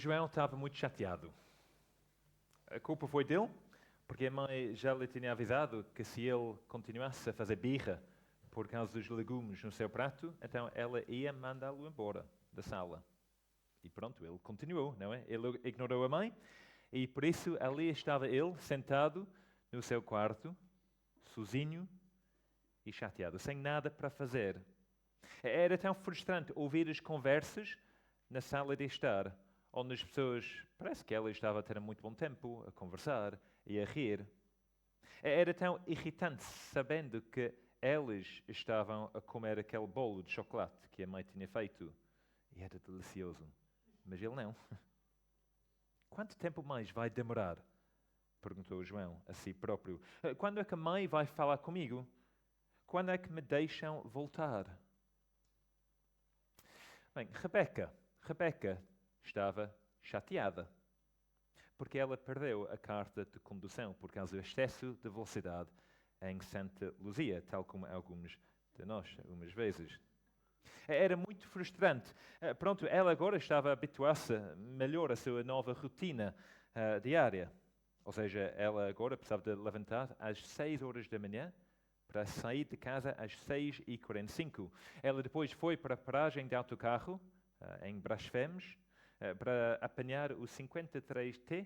João estava muito chateado. A culpa foi dele, porque a mãe já lhe tinha avisado que se ele continuasse a fazer birra por causa dos legumes no seu prato, então ela ia mandá-lo embora da sala. E pronto, ele continuou, não é? Ele ignorou a mãe e por isso ali estava ele, sentado no seu quarto, sozinho e chateado, sem nada para fazer. Era tão frustrante ouvir as conversas na sala de estar, onde as pessoas, parece que ela estava a ter muito bom tempo a conversar e a rir. Era tão irritante sabendo que eles estavam a comer aquele bolo de chocolate que a mãe tinha feito. E era delicioso. Mas ele não. Quanto tempo mais vai demorar? Perguntou João a si próprio. Quando é que a mãe vai falar comigo? Quando é que me deixam voltar? Bem, Rebeca estava chateada, porque ela perdeu a carta de condução por causa do excesso de velocidade em Santa Luzia, tal como alguns de nós, algumas vezes. Era muito frustrante. Pronto, ela agora estava a habituar-se melhor à sua nova rotina diária. Ou seja, ela agora precisava de levantar às 6 horas da manhã para sair de casa às 6h45. Ela depois foi para a paragem de autocarro em Brasfemes para apanhar o 53T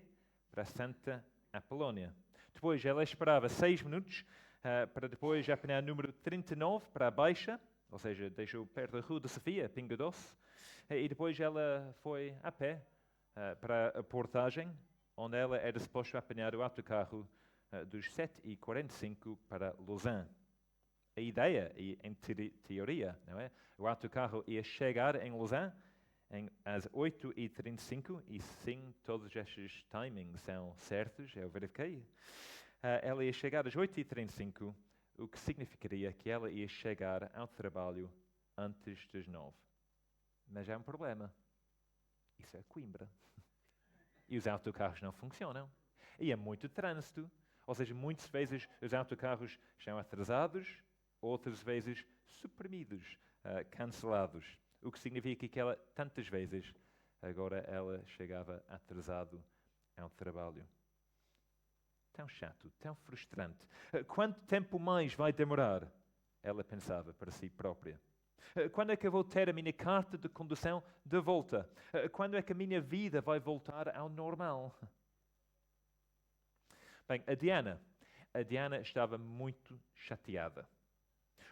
para Santa Apolónia. Depois ela esperava 6 minutos para depois apanhar o número 39 para a Baixa, ou seja, deixou perto da Rua de Sofia, Pingo Doce, e depois ela foi a pé para a portagem, onde ela era suposta apanhar o autocarro dos 7h45 para Lausanne. A ideia, e em teoria, não é? O autocarro ia chegar em Lausanne às 8h35, e sim, todos estes timings são certos, eu verifiquei. Ela ia chegar às 8h35, o que significaria que ela ia chegar ao trabalho antes das 9h. Mas há um problema. Isso é Coimbra. E os autocarros não funcionam. E é muito trânsito. Ou seja, muitas vezes os autocarros estão atrasados, outras vezes suprimidos, cancelados. O que significa que ela, tantas vezes, agora ela chegava atrasado ao trabalho. Tão chato, tão frustrante. Quanto tempo mais vai demorar? Ela pensava para si própria. Quando é que eu vou ter a minha carta de condução de volta? Quando é que a minha vida vai voltar ao normal? Bem, a Diana estava muito chateada.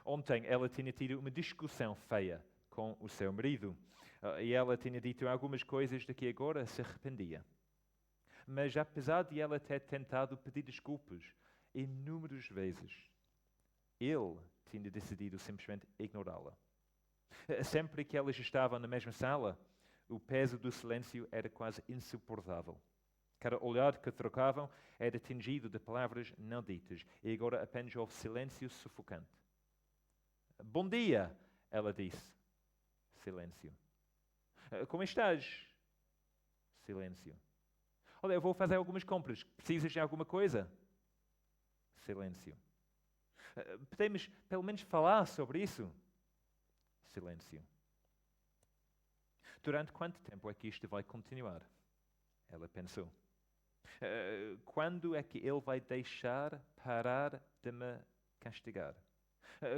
Ontem ela tinha tido uma discussão feia com o seu marido e ela tinha dito algumas coisas de que agora se arrependia. Mas apesar de ela ter tentado pedir desculpas inúmeras vezes, ele tinha decidido simplesmente ignorá-la. Sempre que elas estavam na mesma sala, o peso do silêncio era quase insuportável. Cada olhar que trocavam era tingido de palavras não ditas, e agora apenas houve silêncio sufocante. Bom dia, ela disse. Silêncio. Como estás? Silêncio. Olha, eu vou fazer algumas compras. Precisas de alguma coisa? Silêncio. Podemos pelo menos falar sobre isso? Silêncio. Durante quanto tempo é que isto vai continuar? Ela pensou. Quando é que ele vai deixar parar de me castigar?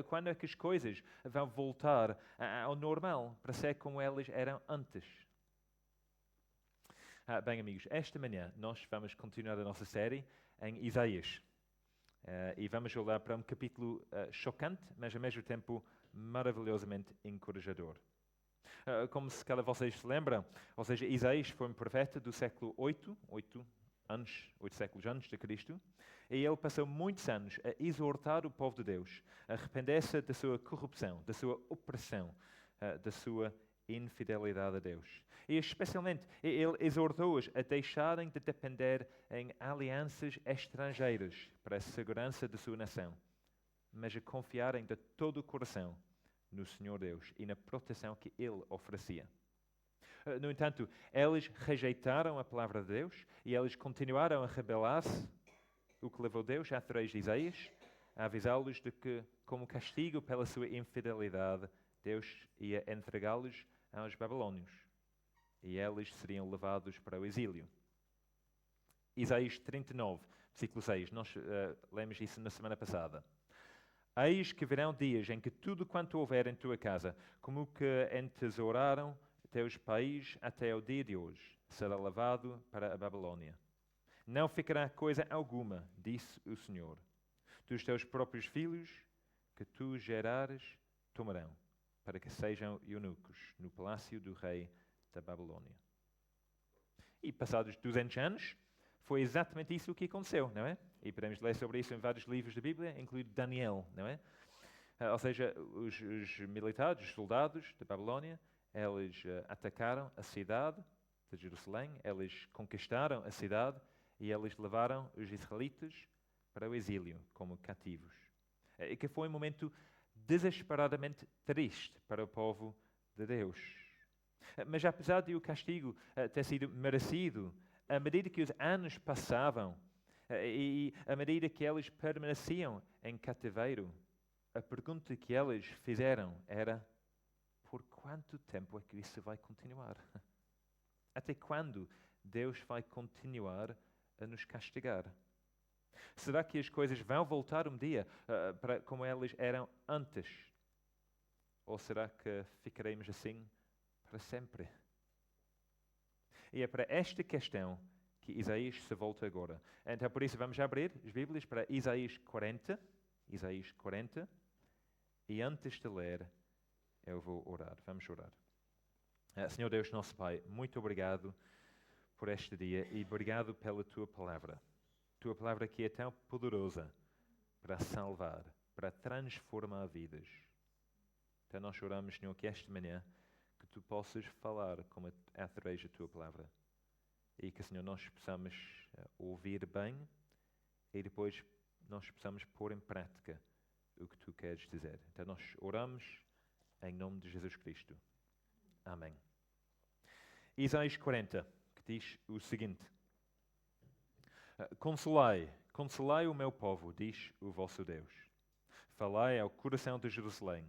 Quando é que as coisas vão voltar ao normal, para ser como elas eram antes? Bem, amigos, esta manhã nós vamos continuar a nossa série em Isaías. E vamos olhar para um capítulo chocante, mas ao mesmo tempo maravilhosamente encorajador. Como se calhar vocês se lembram, ou seja, Isaías foi um profeta do século 8 séculos antes de Cristo, e ele passou muitos anos a exortar o povo de Deus a arrepender-se da sua corrupção, da sua opressão, da sua infidelidade a Deus. E especialmente, ele exortou-os a deixarem de depender em alianças estrangeiras para a segurança da sua nação, mas a confiarem de todo o coração no Senhor Deus e na proteção que Ele oferecia. No entanto, eles rejeitaram a palavra de Deus e eles continuaram a rebelar-se, o que levou Deus, através de Isaías, a avisá-los de que, como castigo pela sua infidelidade, Deus ia entregá-los aos babilônios. e eles seriam levados para o exílio. Isaías 39, versículo 6, nós lemos isso na semana passada. Eis que virão dias em que tudo quanto houver em tua casa, como que entesouraram teus pais até o dia de hoje, será levado para a Babilônia. Não ficará coisa alguma, disse o Senhor. Dos teus próprios filhos, que tu gerares, tomarão, para que sejam eunucos no palácio do rei da Babilônia. E passados 200 anos, foi exatamente isso o que aconteceu, não é? E podemos ler sobre isso em vários livros da Bíblia, incluindo Daniel, não é? Ou seja, os militares, os soldados da Babilônia, eles atacaram a cidade de Jerusalém, eles conquistaram a cidade e eles levaram os israelitas para o exílio como cativos. E que foi um momento desesperadamente triste para o povo de Deus. Mas apesar de o castigo ter sido merecido, à medida que os anos passavam e à medida que eles permaneciam em cativeiro, a pergunta que eles fizeram era: por quanto tempo é que isso vai continuar? Até quando Deus vai continuar a nos castigar? Será que as coisas vão voltar um dia para como elas eram antes? Ou será que ficaremos assim para sempre? E é para esta questão que Isaías se volta agora. Então, por isso, vamos abrir as Bíblias para Isaías 40. Isaías 40. E antes de ler, eu vou orar. Vamos orar. Senhor Deus, nosso Pai, muito obrigado por este dia e obrigado pela Tua Palavra. Tua Palavra que é tão poderosa para salvar, para transformar vidas. Então nós oramos, Senhor, que esta manhã que Tu possas falar através da Tua Palavra. E que, Senhor, nós possamos ouvir bem e depois nós possamos pôr em prática o que Tu queres dizer. Então nós oramos em nome de Jesus Cristo. Amém. Isaías 40, que diz o seguinte: Consolai o meu povo, diz o vosso Deus. Falai ao coração de Jerusalém.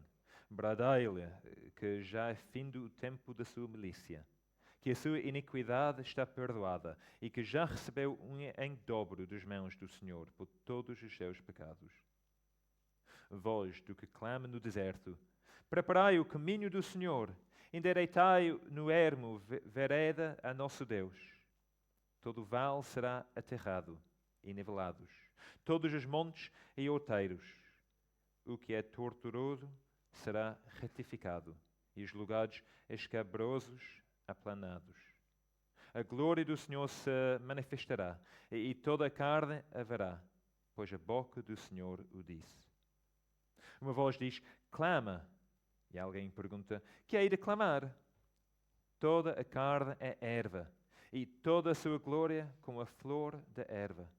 Bradai-lhe que já é findo o tempo da sua milícia, que a sua iniquidade está perdoada e que já recebeu em dobro das mãos do Senhor por todos os seus pecados. Vós, do que clama no deserto, preparai o caminho do Senhor, endireitai no ermo vereda a nosso Deus. Todo o vale será aterrado e nivelados, todos os montes e outeiros. O que é tortuoso será retificado, e os lugares escabrosos aplanados. A glória do Senhor se manifestará, e toda a carne a verá, pois a boca do Senhor o disse. Uma voz diz: clama. E alguém pergunta: que hei de clamar? Toda a carne é erva, e toda a sua glória como a flor da erva.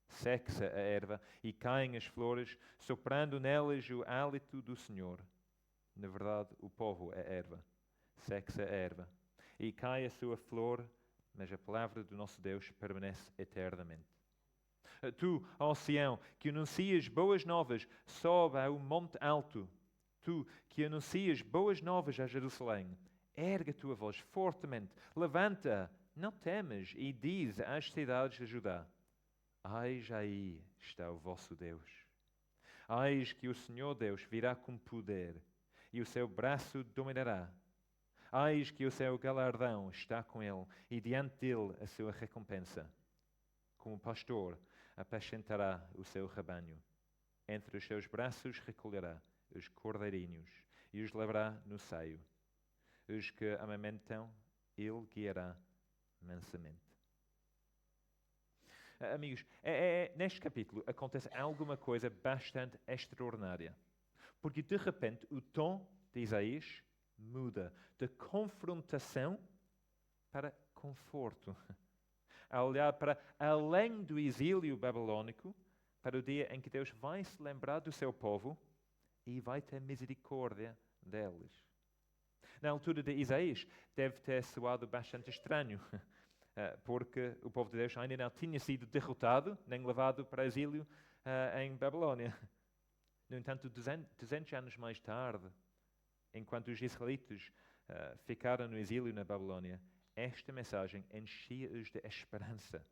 Seca-se a erva e caem as flores, soprando nelas o hálito do Senhor. Na verdade, o povo é erva. Seca-se a erva e cai a sua flor, mas a palavra do nosso Deus permanece eternamente. Tu, ó Sião, que anuncias boas novas, sobe ao monte alto. Tu, que anuncias boas novas a Jerusalém, erga a tua voz fortemente, levanta, não temas, e diz às cidades de Judá: Eis aí está o vosso Deus. Eis que o Senhor Deus virá com poder, e o seu braço dominará. Eis que o seu galardão está com ele, e diante dele a sua recompensa. Como pastor, apacentará o seu rebanho. Entre os seus braços recolherá os cordeirinhos, e os levará no seio. Os que amamentam, ele guiará mansamente. Amigos, neste capítulo acontece alguma coisa bastante extraordinária. Porque de repente o tom de Isaías muda de confrontação para conforto. A olhar para além do exílio babilônico, para o dia em que Deus vai se lembrar do seu povo e vai ter misericórdia deles. Na altura de Isaías, deve ter soado bastante estranho, porque o povo de Deus ainda não tinha sido derrotado, nem levado para exílio em Babilônia. No entanto, 200 anos mais tarde, enquanto os israelitas ficaram no exílio na Babilônia, esta mensagem enchia-os de esperança,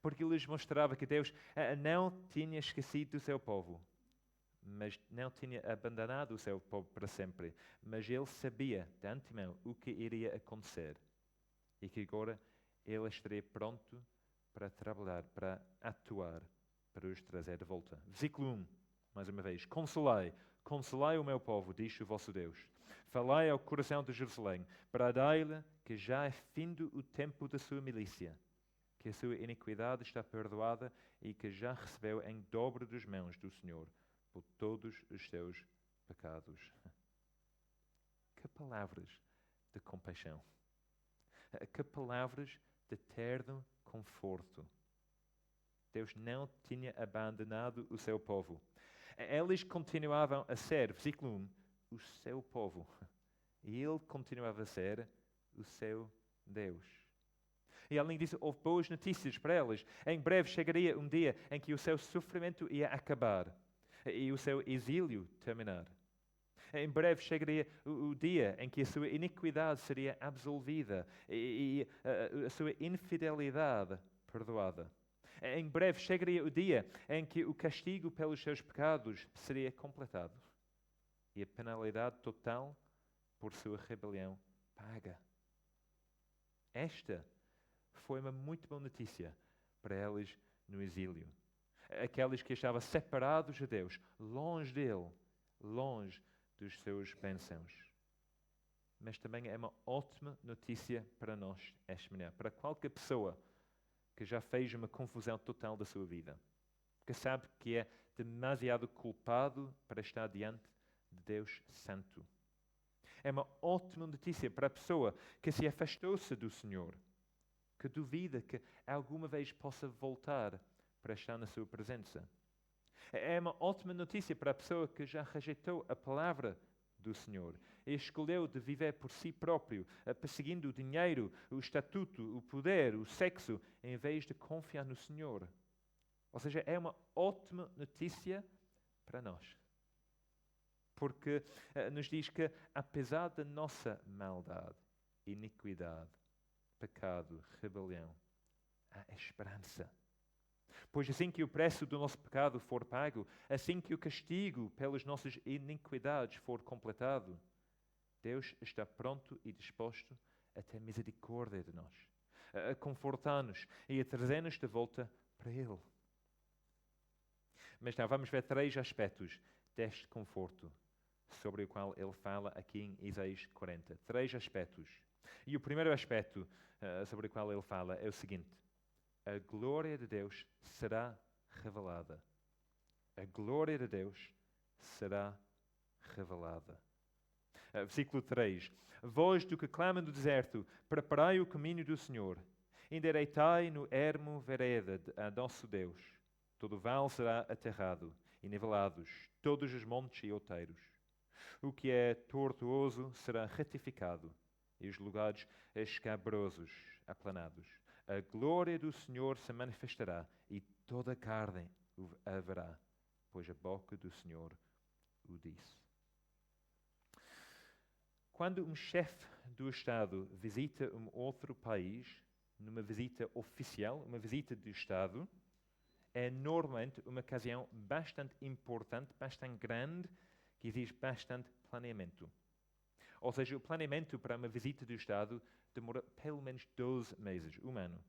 porque lhes mostrava que Deus não tinha esquecido do seu povo, mas não tinha abandonado o seu povo para sempre. Mas ele sabia de antemão o que iria acontecer e que agora ele estaria pronto para trabalhar, para atuar, para os trazer de volta. Versículo 1, mais uma vez. Consolai o meu povo, diz o vosso Deus. Falai ao coração de Jerusalém, bradai-lhe que já é findo o tempo da sua milícia, que a sua iniquidade está perdoada e que já recebeu em dobro das mãos do Senhor por todos os seus pecados. Que palavras de compaixão. Que palavras de terno conforto. Deus não tinha abandonado o seu povo. Eles continuavam a ser, versículo 1, o seu povo. E ele continuava a ser o seu Deus. E além disso, houve boas notícias para eles. Em breve chegaria um dia em que o seu sofrimento ia acabar e o seu exílio terminar. Em breve chegaria o dia em que a sua iniquidade seria absolvida e a sua infidelidade perdoada. Em breve chegaria o dia em que o castigo pelos seus pecados seria completado e a penalidade total por sua rebelião paga. Esta foi uma muito boa notícia para eles no exílio. Aqueles que estavam separados de Deus, longe dele, longe dos seus bênçãos. Mas também é uma ótima notícia para nós esta manhã, para qualquer pessoa que já fez uma confusão total da sua vida, que sabe que é demasiado culpado para estar diante de Deus Santo. É uma ótima notícia para a pessoa que se afastou-se do Senhor, que duvida que alguma vez possa voltar para estar na sua presença. É uma ótima notícia para a pessoa que já rejeitou a palavra do Senhor e escolheu de viver por si próprio, perseguindo o dinheiro, o estatuto, o poder, o sexo, em vez de confiar no Senhor. Ou seja, é uma ótima notícia para nós. Porque nos diz que, apesar da nossa maldade, iniquidade, pecado, rebelião, há esperança. Pois assim que o preço do nosso pecado for pago, assim que o castigo pelas nossas iniquidades for completado, Deus está pronto e disposto a ter misericórdia de nós, a confortar-nos e a trazer-nos de volta para Ele. Mas não, vamos ver 3 aspectos deste conforto sobre o qual Ele fala aqui em Isaías 40. 3 aspectos. E o primeiro aspecto sobre o qual Ele fala é o seguinte: a glória de Deus será revelada. A glória de Deus será revelada. Versículo 3. Vós do que clama no deserto, preparai o caminho do Senhor. Endireitai no ermo vereda a nosso Deus. Todo vale será aterrado e nivelados todos os montes e outeiros. O que é tortuoso será retificado e os lugares escabrosos aplanados. A glória do Senhor se manifestará e toda a carne a verá, pois a boca do Senhor o disse. Quando um chefe do Estado visita um outro país, numa visita oficial, uma visita de Estado, é normalmente uma ocasião bastante importante, bastante grande, que exige bastante planeamento. Ou seja, o planeamento para uma visita do Estado demora pelo menos 12 meses, um ano.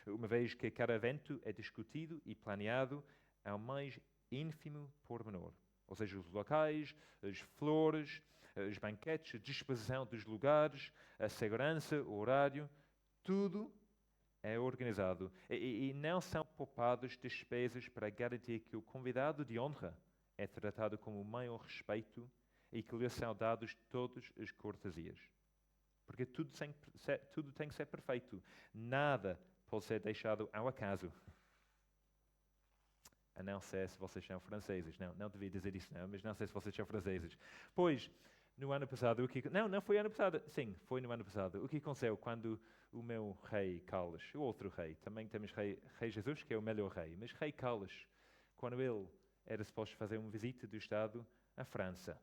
Uma vez que cada evento é discutido e planeado ao mais ínfimo pormenor. Ou seja, os locais, as flores, os banquetes, a disposição dos lugares, a segurança, o horário, tudo é organizado. E não são poupadas despesas para garantir que o convidado de honra é tratado com o maior respeito e que lhe são dados todas as cortesias. Porque tudo tem que ser perfeito. Nada pode ser deixado ao acaso. A não ser se vocês são franceses. Não devia dizer isso, não, mas não sei se vocês são franceses. Pois, no ano passado, Não foi ano passado. Sim, foi no ano passado. O que aconteceu quando o meu rei Carlos, o outro rei, também temos rei Jesus, que é o melhor rei, mas rei Carlos, quando ele era suposto fazer uma visita do Estado à França,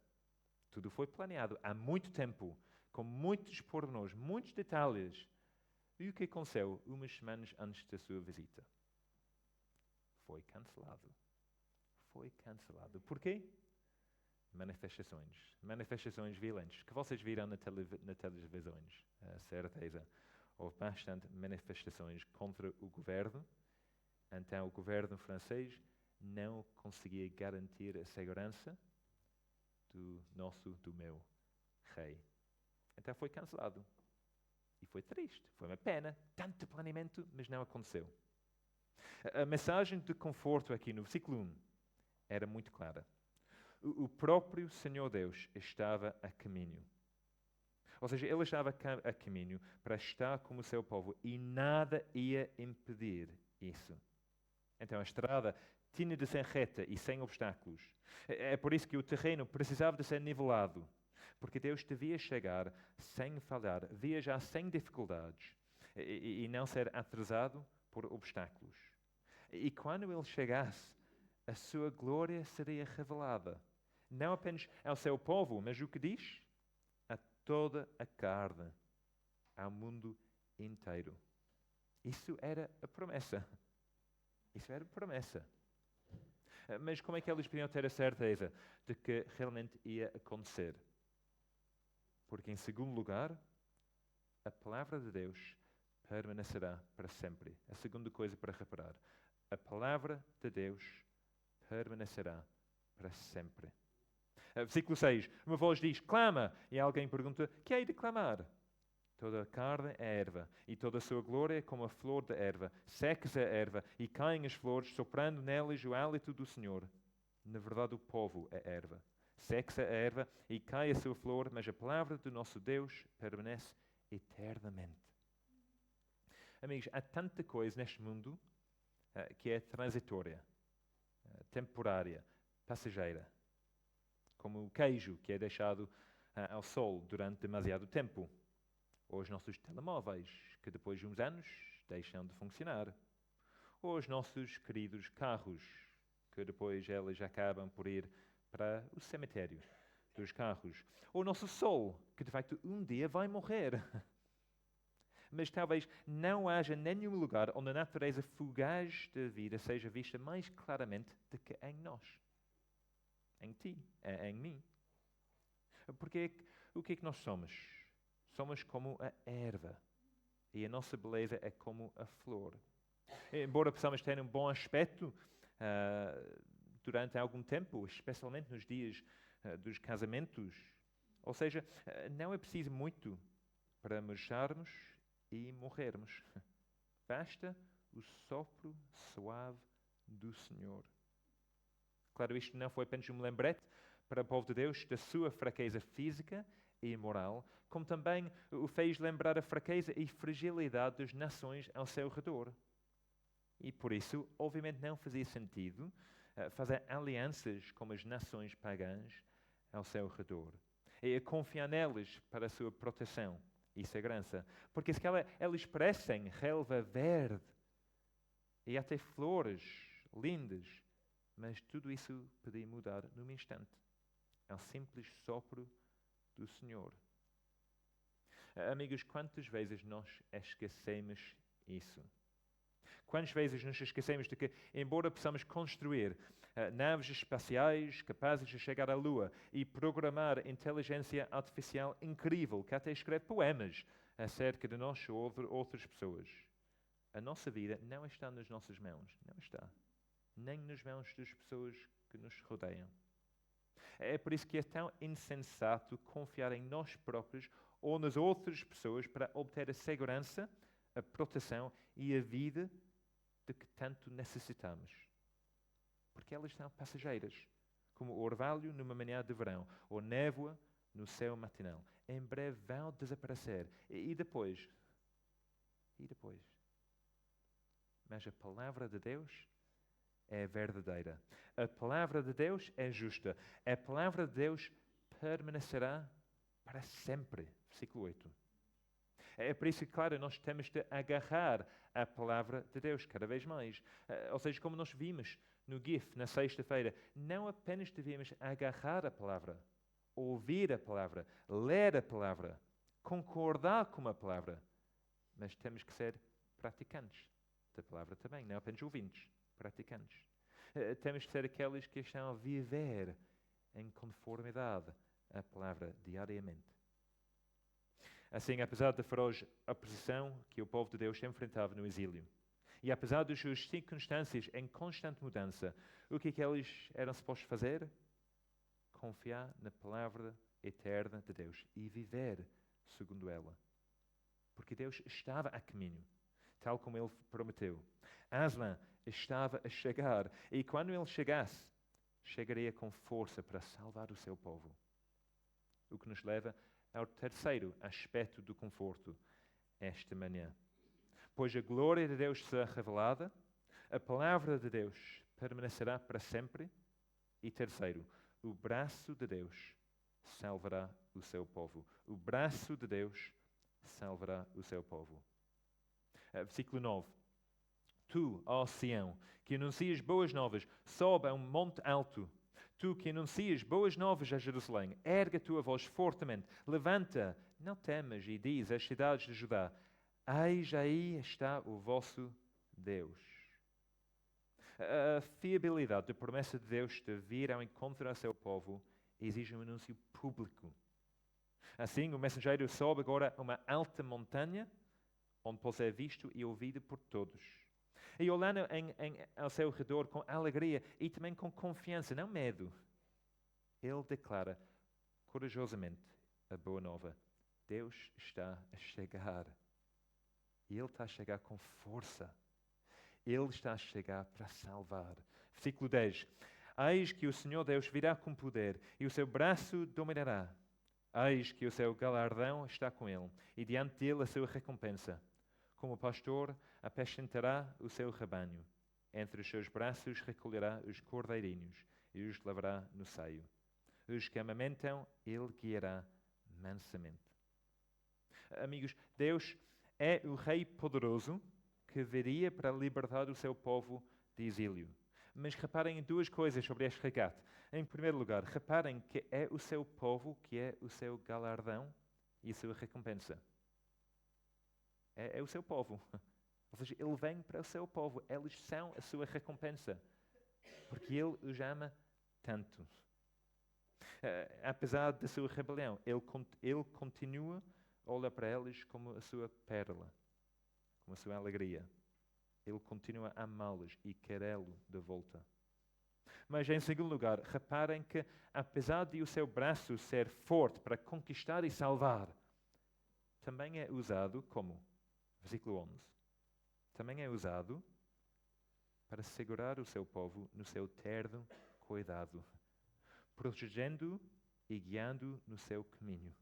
tudo foi planeado há muito tempo, com muitos pormenores, muitos detalhes, E o que aconteceu umas semanas antes da sua visita? Foi cancelado. Foi cancelado. Porquê? Manifestações violentas, que vocês viram nas televisões, certeza. Houve bastante manifestações contra o governo, então o governo francês não conseguia garantir a segurança do meu rei. Então foi cancelado. E foi triste, foi uma pena, tanto planeamento, mas não aconteceu. A mensagem de conforto aqui no versículo 1 era muito clara. O próprio Senhor Deus estava a caminho. Ou seja, ele estava a caminho para estar como o seu povo e nada ia impedir isso. Então a estrada tinha de ser reta e sem obstáculos. É por isso que o terreno precisava de ser nivelado, porque Deus devia chegar sem falhar, viajar sem dificuldades e não ser atrasado por obstáculos. E quando ele chegasse, a sua glória seria revelada, não apenas ao seu povo, mas o que diz? A toda a carne, ao mundo inteiro. Isso era a promessa. Isso era a promessa. Mas como é que eles podiam ter a certeza de que realmente ia acontecer? Porque, em segundo lugar, a palavra de Deus permanecerá para sempre. A segunda coisa para reparar. A palavra de Deus permanecerá para sempre. Versículo 6. Uma voz diz, clama. E alguém pergunta, que hei de clamar? Toda a carne é erva, e toda a sua glória é como a flor da erva. Seca-se a erva, e caem as flores, soprando nelas o hálito do Senhor. Na verdade, o povo é erva. Seca-se a erva, e cai a sua flor, mas a palavra do nosso Deus permanece eternamente. Amigos, há tanta coisa neste mundo que é transitória, temporária, passageira. Como o queijo que é deixado ao sol durante demasiado tempo. Ou os nossos telemóveis, que depois de uns anos deixam de funcionar. Ou os nossos queridos carros, que depois eles acabam por ir para o cemitério dos carros. Ou o nosso sol, que de facto um dia vai morrer. Mas talvez não haja nenhum lugar onde a natureza fugaz da vida seja vista mais claramente do que em nós. Em ti, em mim. Porque o que é que nós somos? Somos como a erva. E a nossa beleza é como a flor. Embora possamos ter um bom aspecto durante algum tempo, especialmente nos dias dos casamentos, ou seja, não é preciso muito para murcharmos e morrermos. Basta o sopro suave do Senhor. Claro, isto não foi apenas um lembrete para o povo de Deus da sua fraqueza física e moral, como também o fez lembrar a fraqueza e fragilidade das nações ao seu redor. E por isso, obviamente, não fazia sentido fazer alianças com as nações pagãs ao seu redor. E confiar nelas para a sua proteção e segurança. Porque se elas parecem relva verde e até flores lindas, mas tudo isso podia mudar num instante. É um simples sopro do Senhor. Amigos, quantas vezes nós esquecemos isso? Quantas vezes nos esquecemos de que, embora possamos construir naves espaciais capazes de chegar à Lua e programar inteligência artificial incrível, que até escreve poemas acerca de nós ou outras pessoas, a nossa vida não está nas nossas mãos. Não está. Nem nas mãos das pessoas que nos rodeiam. É por isso que é tão insensato confiar em nós próprios ou nas outras pessoas para obter a segurança, a proteção e a vida de que tanto necessitamos. Porque elas são passageiras, como o orvalho numa manhã de verão, ou névoa no céu matinal. Em breve vão desaparecer. E depois? E depois? Mas a palavra de Deus é verdadeira. A palavra de Deus é justa. A palavra de Deus permanecerá para sempre. Versículo 8. É por isso que, claro, nós temos de agarrar a palavra de Deus cada vez mais. Ou seja, como nós vimos no GIF, na sexta-feira, não apenas devíamos agarrar a palavra, ouvir a palavra, ler a palavra, concordar com a palavra, mas temos que ser praticantes da palavra também, não apenas ouvintes, praticantes. Temos que ser aqueles que estão a viver em conformidade à palavra diariamente. Assim, apesar da feroz oposição que o povo de Deus enfrentava no exílio, e apesar das suas circunstâncias em constante mudança, o que é que eles eram supostos fazer? Confiar na palavra eterna de Deus e viver segundo ela. Porque Deus estava a caminho, tal como Ele prometeu. Aslan estava a chegar, e quando Ele chegasse, chegaria com força para salvar o seu povo. O que nos leva ao terceiro aspecto do conforto esta manhã. Pois a glória de Deus será revelada, a palavra de Deus permanecerá para sempre. E terceiro, o braço de Deus salvará o seu povo. O braço de Deus salvará o seu povo. Versículo 9. Tu, ó Sião, que anuncias boas novas, sobe a um monte alto. Tu que anuncias boas novas a Jerusalém, erga a tua voz fortemente, levanta, não temas, e diz às cidades de Judá: eis aí está o vosso Deus. A fiabilidade da promessa de Deus de vir ao encontro ao seu povo exige um anúncio público. Assim, o mensageiro sobe agora a uma alta montanha, onde pode ser visto e ouvido por todos. E olhando ao seu redor com alegria e também com confiança, não medo, ele declara corajosamente a boa nova. Deus está a chegar. E Ele está a chegar com força. Ele está a chegar para salvar. Versículo 10. Eis que o Senhor Deus virá com poder e o seu braço dominará. Eis que o seu galardão está com ele e diante dele a sua recompensa. Como pastor, apacentará o seu rebanho. Entre os seus braços recolherá os cordeirinhos e os levará no seio. Os que amamentam, ele guiará mansamente. Amigos, Deus é o Rei poderoso que viria para libertar o seu povo de exílio. Mas reparem em duas coisas sobre este resgate. Em primeiro lugar, reparem que é o seu povo que é o seu galardão e a sua recompensa. É o seu povo. Ou seja, ele vem para o seu povo. Eles são a sua recompensa. Porque ele os ama tanto. Apesar da sua rebelião, ele continua a olhar para eles como a sua pérola, como a sua alegria. Ele continua a amá-los e querê-lo de volta. Mas, em segundo lugar, reparem que, apesar de o seu braço ser forte para conquistar e salvar, também é usado como? Versículo 11. Também é usado para segurar o seu povo no seu terno cuidado, protegendo e guiando no seu caminho.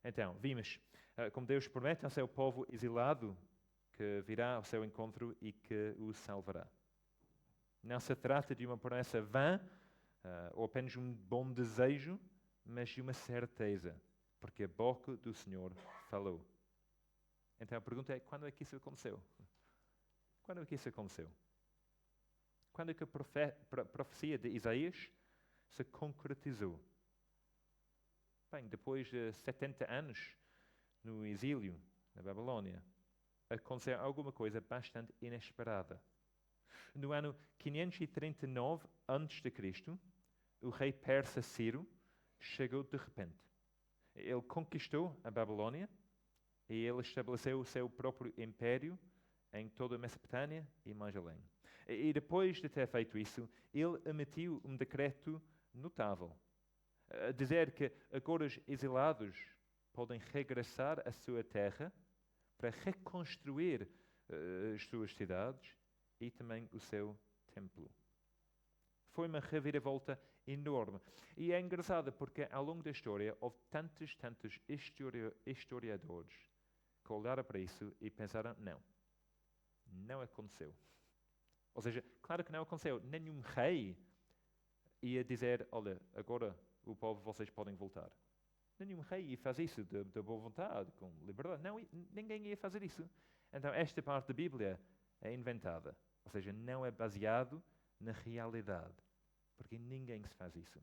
Então, vimos como Deus promete ao seu povo exilado que virá ao seu encontro e que o salvará. Não se trata de uma promessa vã ou apenas um bom desejo, mas de uma certeza, porque a boca do Senhor falou. Então a pergunta é, quando é que isso aconteceu? Quando é que isso aconteceu? Quando é que a profecia de Isaías se concretizou? Bem, depois de 70 anos no exílio na Babilônia, aconteceu alguma coisa bastante inesperada. No ano 539 a.C., o rei persa Ciro chegou de repente. Ele conquistou a Babilônia e ele estabeleceu o seu próprio império em toda a Mesopotâmia e mais além. E depois de ter feito isso, ele emitiu um decreto notável, a dizer que agora os exilados podem regressar à sua terra para reconstruir as suas cidades e também o seu templo. Foi uma reviravolta enorme. E é engraçado porque ao longo da história houve tantos historiadores que olharam para isso e pensaram, não aconteceu. Ou seja, claro que não aconteceu. Nenhum rei ia dizer, olha, agora o povo, vocês podem voltar. Nenhum rei ia fazer isso de boa vontade, com liberdade. Não, ninguém ia fazer isso. Então esta parte da Bíblia é inventada. Ou seja, não é baseado na realidade. Porque ninguém se faz isso.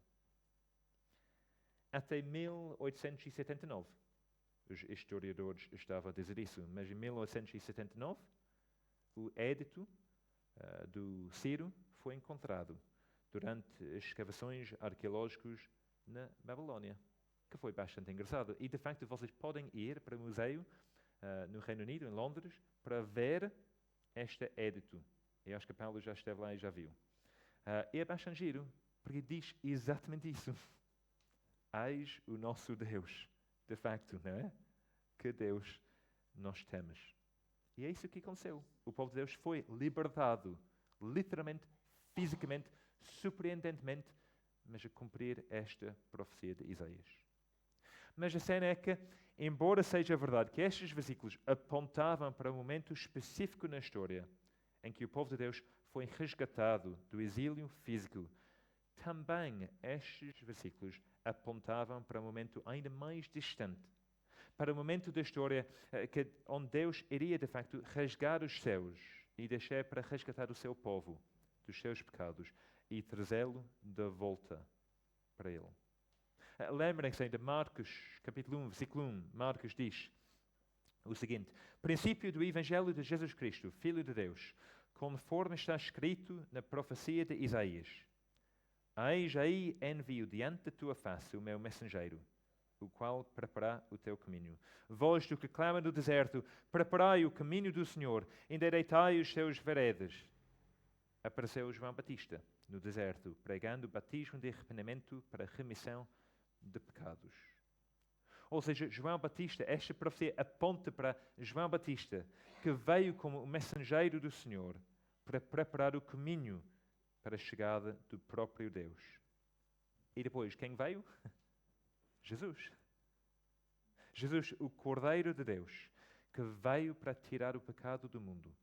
Até 1879. os historiadores estavam a dizer isso. Mas em 1879, o édito do Ciro foi encontrado durante as escavações arqueológicas na Babilónia, que foi bastante engraçado. E, de facto, vocês podem ir para o museu no Reino Unido, em Londres, para ver este édito. Eu acho que Paulo já esteve lá e já viu. É bastante giro, porque diz exatamente isso. Eis o nosso Deus. De facto, não é? Que Deus nós temos. E é isso que aconteceu. O povo de Deus foi libertado, literalmente, fisicamente, surpreendentemente, mas a cumprir esta profecia de Isaías. Mas a cena é que, embora seja verdade que estes versículos apontavam para um momento específico na história em que o povo de Deus foi resgatado do exílio físico, também estes versículos apontavam para um momento ainda mais distante, para um momento da história onde Deus iria, de facto, rasgar os céus e deixar para resgatar o seu povo dos seus pecados e trazê-lo de volta para Ele. Lembrem-se de Marcos, capítulo 1, versículo 1. Marcos diz o seguinte: princípio do Evangelho de Jesus Cristo, Filho de Deus, conforme está escrito na profecia de Isaías. Eis aí envio diante da tua face o meu mensageiro, o qual preparará o teu caminho. Voz do que clama no deserto, preparai o caminho do Senhor, endireitai os seus veredas. Apareceu João Batista no deserto, pregando o batismo de arrependimento para a remissão de pecados. Ou seja, João Batista, esta profecia aponta para João Batista, que veio como o mensageiro do Senhor para preparar o caminho para a chegada do próprio Deus. E depois, quem veio? Jesus. Jesus, o Cordeiro de Deus, que veio para tirar o pecado do mundo,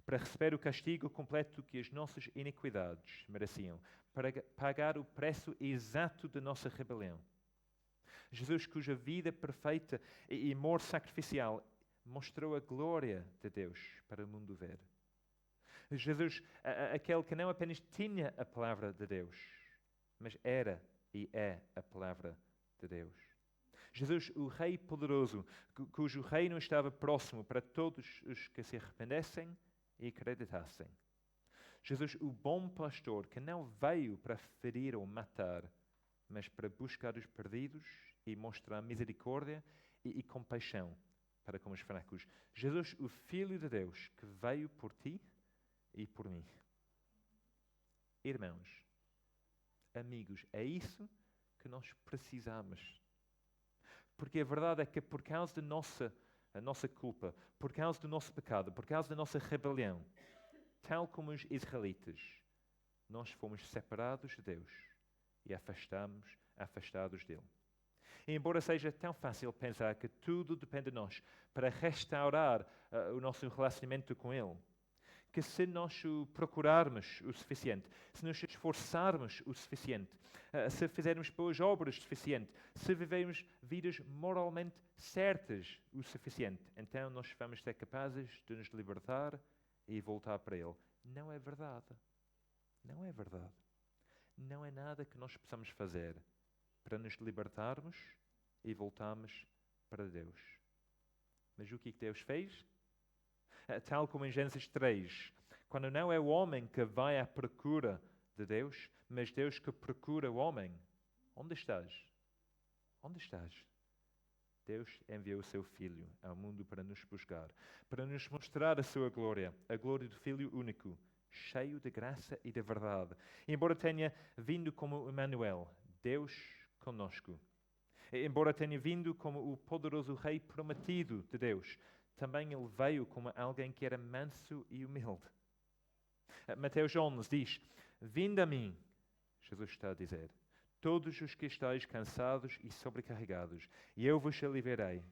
para receber o castigo completo que as nossas iniquidades mereciam, para pagar o preço exato da nossa rebelião. Jesus, cuja vida perfeita e morte sacrificial mostrou a glória de Deus para o mundo ver. Jesus, aquele que não apenas tinha a palavra de Deus, mas era e é a palavra de Deus. Jesus, o Rei poderoso, cujo reino estava próximo para todos os que se arrependessem e acreditassem. Jesus, o bom pastor, que não veio para ferir ou matar, mas para buscar os perdidos e mostrar misericórdia e compaixão para com os fracos. Jesus, o Filho de Deus, que veio por ti e por mim. Irmãos, amigos, é isso que nós precisamos. Porque a verdade é que por causa da nossa culpa, por causa do nosso pecado, por causa da nossa rebelião, tal como os israelitas, nós fomos separados de Deus e afastados dele. E embora seja tão fácil pensar que tudo depende de nós para restaurar o nosso relacionamento com Ele, que se nós o procurarmos o suficiente, se nos esforçarmos o suficiente, se fizermos boas obras o suficiente, se vivermos vidas moralmente certas o suficiente, então nós vamos ser capazes de nos libertar e voltar para Ele. Não é verdade. Não é verdade. Não é nada que nós possamos fazer para nos libertarmos e voltarmos para Deus. Mas o que Deus fez? Tal como em Gênesis 3, quando não é o homem que vai à procura de Deus, mas Deus que procura o homem. Onde estás? Onde estás? Deus enviou o seu Filho ao mundo para nos buscar, para nos mostrar a sua glória, a glória do Filho único, cheio de graça e de verdade. Embora tenha vindo como Emmanuel, Deus conosco. Embora tenha vindo como o poderoso Rei prometido de Deus, também ele veio como alguém que era manso e humilde. Mateus 11 diz: vinde a mim, Jesus está a dizer, todos os que estáis cansados e sobrecarregados, e eu vos aliviarei.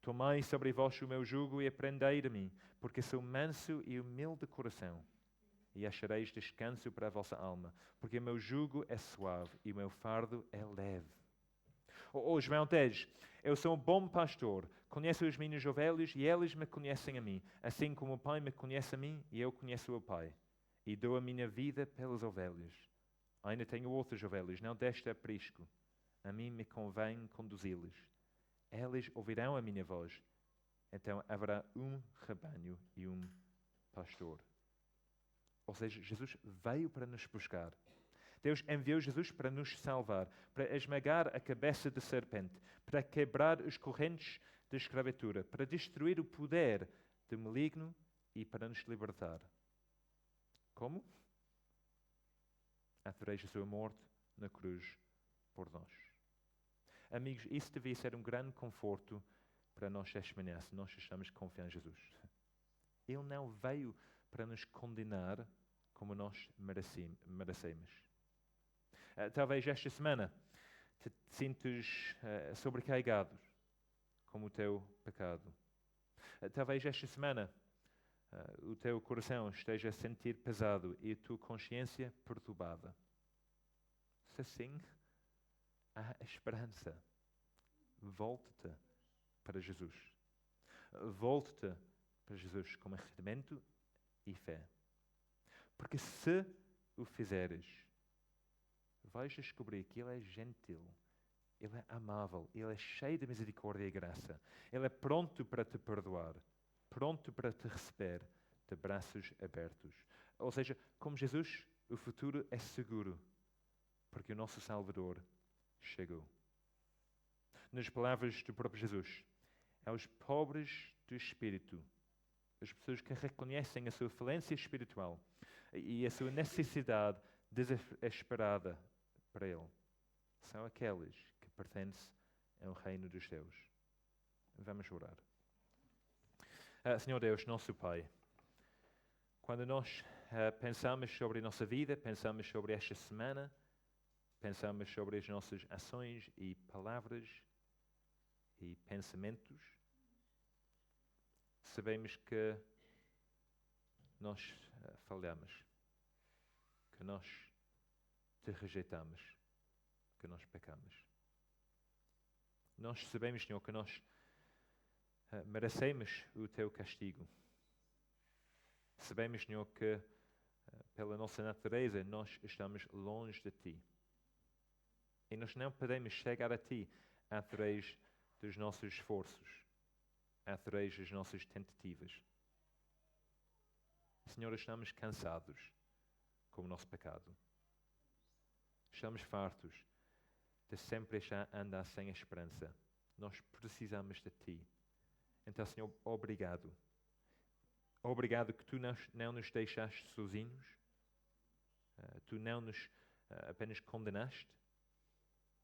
Tomai sobre vós o meu jugo e aprendei de mim, porque sou manso e humilde de coração, e achareis descanso para a vossa alma, porque o meu jugo é suave e o meu fardo é leve. Ou João 10, eu sou um bom pastor, conheço as minhas ovelhas e elas me conhecem a mim, assim como o Pai me conhece a mim e eu conheço o Pai, e dou a minha vida pelas ovelhas. Ainda tenho outras ovelhas, não deste aprisco, a mim me convém conduzi-las, eles ouvirão a minha voz. Então haverá um rebanho e um pastor. Ou seja, Jesus veio para nos buscar. Deus enviou Jesus para nos salvar, para esmagar a cabeça da serpente, para quebrar as correntes da escravatura, para destruir o poder do maligno e para nos libertar. Como? Através da sua morte na cruz por nós. Amigos, isso devia ser um grande conforto para nós esta manhã, se nós estamos confiando em Jesus. Ele não veio para nos condenar como nós merecemos. Talvez esta semana te sintas sobrecarregado com o teu pecado. Talvez esta semana o teu coração esteja a sentir pesado e a tua consciência perturbada. Se assim, há esperança. Volte-te para Jesus. Volte-te para Jesus com arrependimento e fé. Porque se o fizeres, vais descobrir que Ele é gentil, Ele é amável, Ele é cheio de misericórdia e graça. Ele é pronto para te perdoar, pronto para te receber de braços abertos. Ou seja, como Jesus, o futuro é seguro, porque o nosso Salvador chegou. Nas palavras do próprio Jesus, aos pobres do espírito, as pessoas que reconhecem a sua falência espiritual e a sua necessidade desesperada para Ele, são aqueles que pertencem ao reino dos céus. Vamos orar. Senhor Deus, nosso Pai, quando nós pensamos sobre a nossa vida, pensamos sobre esta semana, pensamos sobre as nossas ações e palavras e pensamentos, sabemos que nós falhamos, que nós te rejeitamos, que nós pecamos. Nós sabemos, Senhor, que nós merecemos o teu castigo. Sabemos, Senhor, que pela nossa natureza nós estamos longe de ti. E nós não podemos chegar a ti através dos nossos esforços, através das nossas tentativas. Senhor, estamos cansados com o nosso pecado. Estamos fartos de sempre andar sem esperança. Nós precisamos de ti. Então, Senhor, obrigado. Obrigado que tu não nos deixaste sozinhos. Tu não nos apenas condenaste,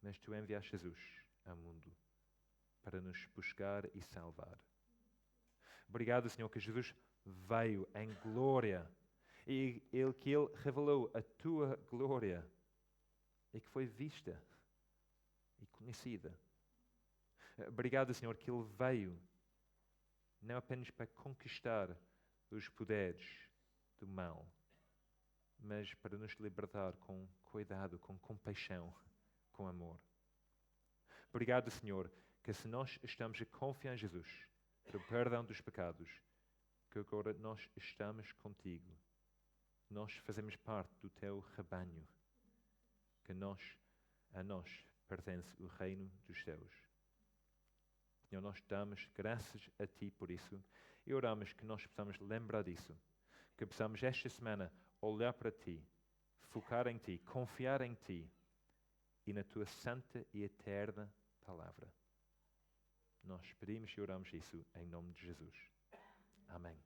mas tu enviaste Jesus ao mundo para nos buscar e salvar. Obrigado, Senhor, que Jesus veio em glória e que Ele revelou a tua glória e que foi vista e conhecida. Obrigado, Senhor, que Ele veio não apenas para conquistar os poderes do mal, mas para nos libertar com cuidado, com compaixão, com amor. Obrigado, Senhor, que se nós estamos a confiar em Jesus para o perdão dos pecados, que agora nós estamos contigo. Nós fazemos parte do teu rebanho, que a nós pertence o reino dos céus. Senhor, nós damos graças a ti por isso e oramos que nós possamos lembrar disso, que possamos esta semana olhar para ti, focar em ti, confiar em ti e na tua santa e eterna palavra. Nós pedimos e oramos isso em nome de Jesus. Amém.